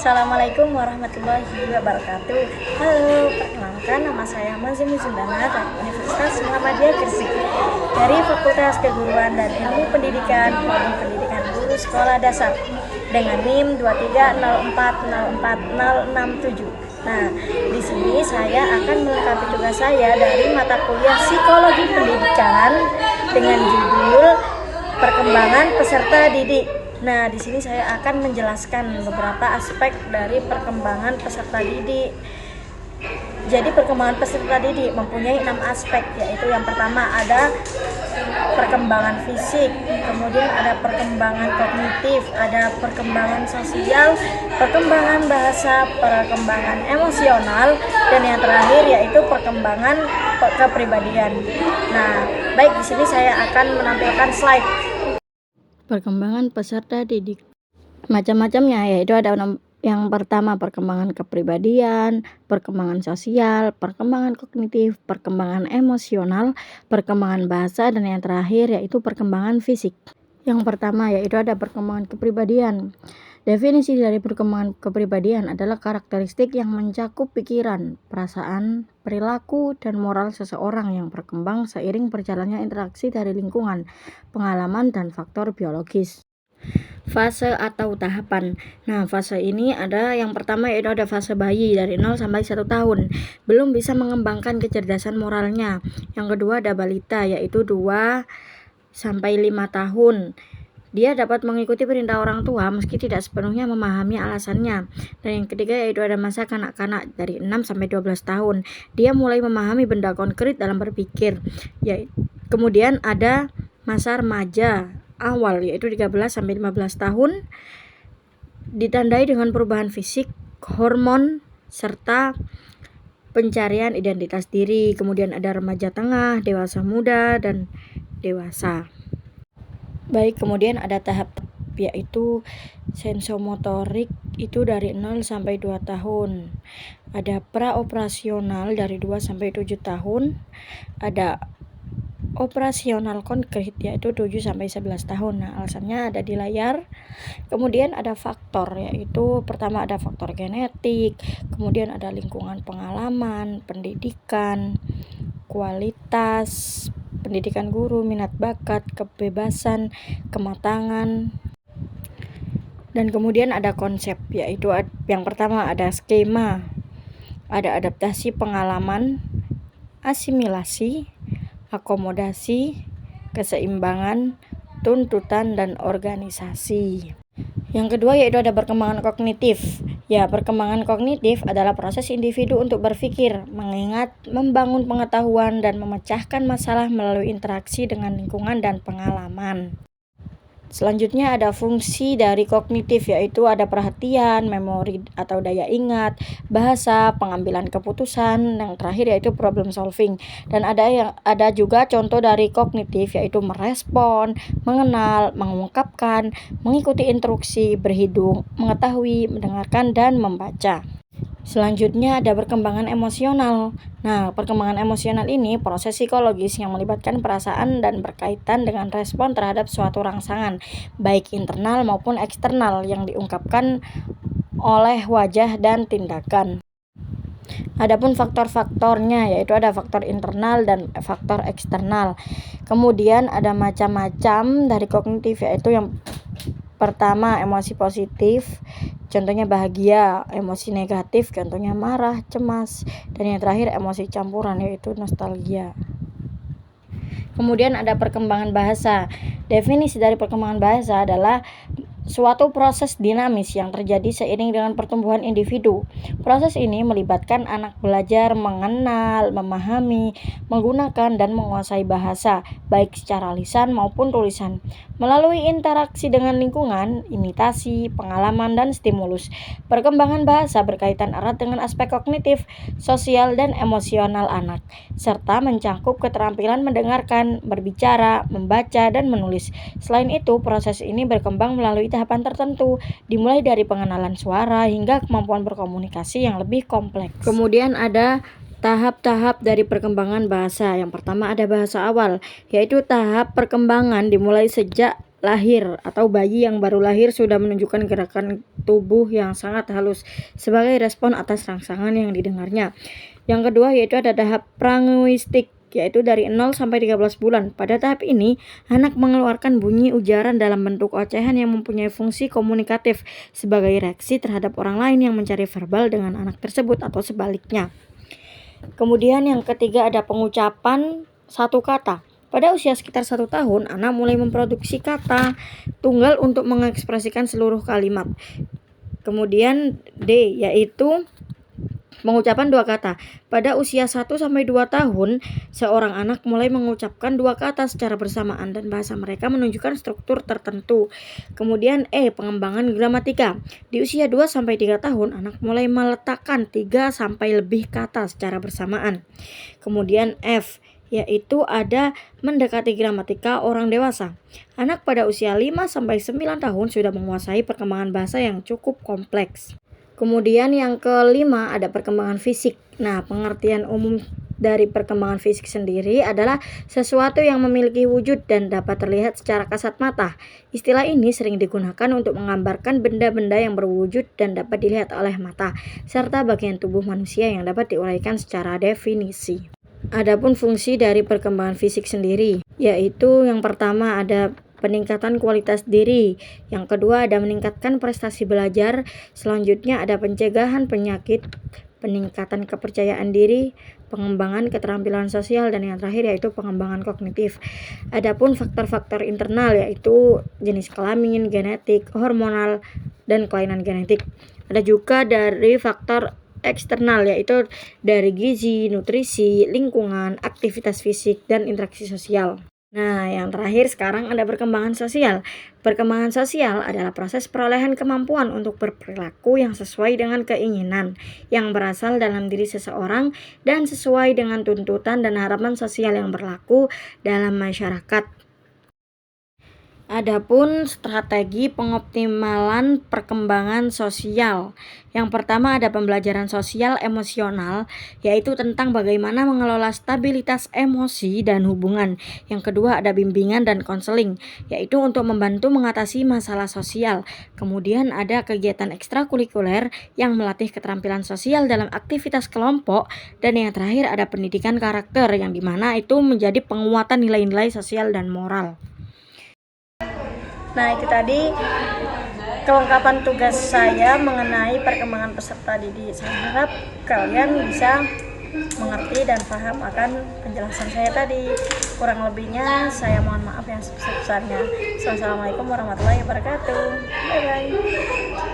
Assalamualaikum warahmatullahi wabarakatuh. Halo, perkenalkan nama saya Mazim Zundana dari Universitas Muhammadiyah Gresik dari Fakultas Keguruan dan Ilmu Pendidikan Prodi Pendidikan Guru Sekolah Dasar dengan NIM 230404067. Nah, di sini saya akan melengkapi tugas saya dari mata kuliah Psikologi Pendidikan dengan judul Perkembangan Peserta Didik. Nah, di sini saya akan menjelaskan beberapa aspek dari perkembangan peserta didik. Jadi perkembangan peserta didik mempunyai 6 aspek, yaitu yang pertama ada perkembangan fisik, kemudian ada perkembangan kognitif, ada perkembangan sosial, perkembangan bahasa, perkembangan emosional, dan yang terakhir yaitu perkembangan kepribadian. Nah, baik, di sini saya akan menampilkan slide. Perkembangan peserta didik macam-macamnya, yaitu ada yang pertama perkembangan kepribadian, perkembangan sosial, perkembangan kognitif, perkembangan emosional, perkembangan bahasa, dan yang terakhir yaitu perkembangan fisik. Yang pertama yaitu ada perkembangan kepribadian. Definisi dari perkembangan kepribadian adalah karakteristik yang mencakup pikiran, perasaan, perilaku, dan moral seseorang yang berkembang seiring berjalannya interaksi dari lingkungan, pengalaman, dan faktor biologis. Fase atau tahapan. Nah, fase ini ada yang pertama yaitu ada fase bayi dari 0 sampai 1 tahun. Belum bisa mengembangkan kecerdasan moralnya. Yang kedua ada balita yaitu 2 sampai 5 tahun. Dia dapat mengikuti perintah orang tua meski tidak sepenuhnya memahami alasannya. Dan yang ketiga yaitu ada masa kanak-kanak dari 6 sampai 12 tahun. Dia mulai memahami benda konkret dalam berpikir. Kemudian ada masa remaja awal yaitu 13 sampai 15 tahun. Ditandai dengan perubahan fisik, hormon, serta pencarian identitas diri. Kemudian ada remaja tengah, dewasa muda, dan dewasa. Baik, kemudian ada tahap yaitu sensomotorik itu dari 0 sampai 2 tahun. Ada praoperasional dari 2 sampai 7 tahun. Ada operasional konkret yaitu 7 sampai 11 tahun. Nah, alasannya ada di layar. Kemudian ada faktor yaitu pertama ada faktor genetik, kemudian ada lingkungan pengalaman, pendidikan, kualitas pendidikan guru, minat bakat, kebebasan, kematangan, dan kemudian ada konsep yaitu yang pertama ada skema, ada adaptasi pengalaman, asimilasi, akomodasi, keseimbangan, tuntutan, dan organisasi. Yang kedua yaitu ada perkembangan kognitif. Ya, perkembangan kognitif adalah proses individu untuk berpikir, mengingat, membangun pengetahuan, dan memecahkan masalah melalui interaksi dengan lingkungan dan pengalaman. Selanjutnya ada fungsi dari kognitif yaitu ada perhatian, memori atau daya ingat, bahasa, pengambilan keputusan, yang terakhir yaitu problem solving. Dan ada juga contoh dari kognitif yaitu merespon, mengenal, mengungkapkan, mengikuti instruksi, berhidung, mengetahui, mendengarkan, dan membaca. Selanjutnya ada perkembangan emosional. Nah, perkembangan emosional ini proses psikologis yang melibatkan perasaan dan berkaitan dengan respon terhadap suatu rangsangan, baik internal maupun eksternal yang diungkapkan oleh wajah dan tindakan. Adapun faktor-faktornya yaitu ada faktor internal dan faktor eksternal. Kemudian ada macam-macam dari kognitif yaitu yang pertama emosi positif, contohnya bahagia, emosi negatif, contohnya marah, cemas, dan yang terakhir emosi campuran yaitu nostalgia. Kemudian ada perkembangan bahasa. Definisi dari perkembangan bahasa adalah suatu proses dinamis yang terjadi seiring dengan pertumbuhan individu. Proses ini melibatkan anak belajar mengenal, memahami, menggunakan, dan menguasai bahasa, baik secara lisan maupun tulisan, melalui interaksi dengan lingkungan, imitasi, pengalaman, dan stimulus. Perkembangan bahasa berkaitan erat dengan aspek kognitif, sosial, dan emosional anak, serta mencakup keterampilan mendengarkan, berbicara, membaca, dan menulis. Selain itu, proses ini berkembang melalui tahapan tertentu, dimulai dari pengenalan suara hingga kemampuan berkomunikasi yang lebih kompleks. Kemudian ada tahap-tahap dari perkembangan bahasa. Yang pertama ada bahasa awal, yaitu tahap perkembangan dimulai sejak lahir atau bayi yang baru lahir sudah menunjukkan gerakan tubuh yang sangat halus sebagai respon atas rangsangan yang didengarnya. Yang kedua yaitu ada tahap pranguistik, yaitu dari 0 sampai 13 bulan. Pada tahap ini, anak mengeluarkan bunyi ujaran dalam bentuk ocehan yang mempunyai fungsi komunikatif sebagai reaksi terhadap orang lain yang mencari verbal dengan anak tersebut atau sebaliknya. Kemudian yang ketiga ada pengucapan satu kata. Pada usia sekitar 1 tahun, anak mulai memproduksi kata tunggal untuk mengekspresikan seluruh kalimat. Kemudian D, yaitu pengucapan 2 kata. Pada usia 1 sampai 2 tahun, seorang anak mulai mengucapkan 2 kata secara bersamaan dan bahasa mereka menunjukkan struktur tertentu. Kemudian E, pengembangan gramatika. Di usia 2 sampai 3 tahun, anak mulai meletakkan 3 sampai lebih kata secara bersamaan. Kemudian F, yaitu ada mendekati gramatika orang dewasa. Anak pada usia 5 sampai 9 tahun sudah menguasai perkembangan bahasa yang cukup kompleks. Kemudian yang kelima ada perkembangan fisik. Nah, pengertian umum dari perkembangan fisik sendiri adalah sesuatu yang memiliki wujud dan dapat terlihat secara kasat mata. Istilah ini sering digunakan untuk menggambarkan benda-benda yang berwujud dan dapat dilihat oleh mata, serta bagian tubuh manusia yang dapat diuraikan secara definisi. Adapun fungsi dari perkembangan fisik sendiri, yaitu yang pertama ada peningkatan kualitas diri, yang kedua ada meningkatkan prestasi belajar, selanjutnya ada pencegahan penyakit, peningkatan kepercayaan diri, pengembangan keterampilan sosial, dan yang terakhir yaitu pengembangan kognitif. Adapun faktor-faktor internal yaitu jenis kelamin, genetik, hormonal, dan kelainan genetik. Ada juga dari faktor eksternal yaitu dari gizi, nutrisi, lingkungan, aktivitas fisik, dan interaksi sosial. Nah, yang terakhir sekarang ada perkembangan sosial. Perkembangan sosial adalah proses perolehan kemampuan untuk berperilaku yang sesuai dengan keinginan yang berasal dalam diri seseorang dan sesuai dengan tuntutan dan harapan sosial yang berlaku dalam masyarakat. Adapun strategi pengoptimalan perkembangan sosial. Yang pertama ada pembelajaran sosial emosional, yaitu tentang bagaimana mengelola stabilitas emosi dan hubungan. Yang kedua ada bimbingan dan konseling, yaitu untuk membantu mengatasi masalah sosial. Kemudian ada kegiatan ekstrakurikuler yang melatih keterampilan sosial dalam aktivitas kelompok. Dan yang terakhir ada pendidikan karakter, yang dimana itu menjadi penguatan nilai-nilai sosial dan moral. Nah, itu tadi kelengkapan tugas saya mengenai perkembangan peserta didik. Saya harap kalian bisa mengerti dan paham akan penjelasan saya tadi. Kurang lebihnya saya mohon maaf yang sebesar-besarnya. Wassalamualaikum warahmatullahi wabarakatuh. Bye-bye.